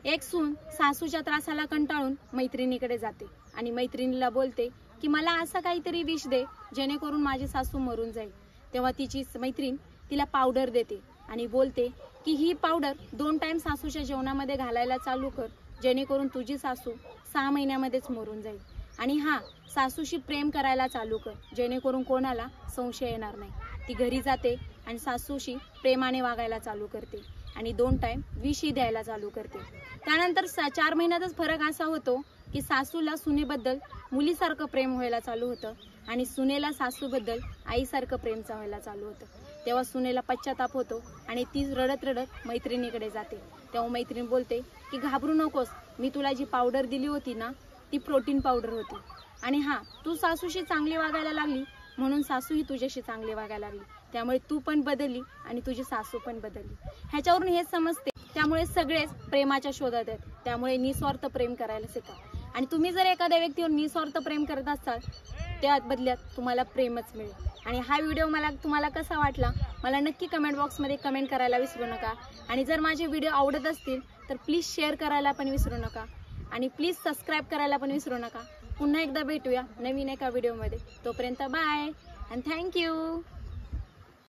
एक सून सासूच्या त्रासाला कंटाळून मैत्रिणीकडे जाते आणि मैत्रिणीला बोलते की मला असं काहीतरी विष दे जेणेकरून माझी सासू मरून जाईल। तेव्हा तिची मैत्रीण तिला पावडर देते आणि बोलते की ही पावडर 2 टाइम सासूच्या जेवणामध्ये घालायला चालू कर जेणेकरून तुझी सासू 6 महिन्यामध्येच मरून जाईल। आणि हा, सासूशी प्रेम करायला चालू कर जेणेकरून कोणाला संशय येणार नाही। ती घरी जाते आणि सासूशी प्रेमाने वागायला चालू करते आणि 2 टाइम विषही द्यायला चालू करते। त्यानंतर 4 महिन्यातच फरक असा होतो की सासूला सुनेबद्दल मुलीसारखं प्रेम व्हायला चालू होतं आणि सुनेला सासूबद्दल आईसारखं प्रेम व्हायला चालू होतं। तेव्हा सुनेला पश्चाताप होतो आणि ती रडत रडत मैत्रिणीकडे जाते। तेव्हा मैत्रीण बोलते की घाबरू नकोस, मी तुला जी पावडर दिली होती ना ती प्रोटीन पावडर होती आणि हा, तू सासूशी चांगली वागायला लागली म्हणून सासूही तुझ्याशी चांगली वागायला लागली, त्यामुळे तू पण बदलली आणि तुझी सासू पण बदलली। ह्याच्यावरून हेच समजते त्यामुळे सगळेच प्रेमाच्या शोधात आहेत, त्यामुळे निस्वार्थ प्रेम करायला शिका। आणि तुम्ही जर एखाद्या व्यक्तीवर निस्वार्थ प्रेम करत असाल त्या बदल्यात तुम्हाला प्रेमच मिळेल। आणि हा व्हिडिओ तुम्हाला कसा वाटला मला नक्की कमेंट बॉक्समध्ये कमेंट करायला विसरू नका। आणि जर माझे व्हिडिओ आवडत असतील तर प्लीज शेअर करायला पण विसरू नका आणि प्लीज सबस्क्राईब करायला पण विसरू नका। पुन्हा एकदा भेटूया नवीन एका व्हिडिओमध्ये, तोपर्यंत बाय अँड थँक्यू।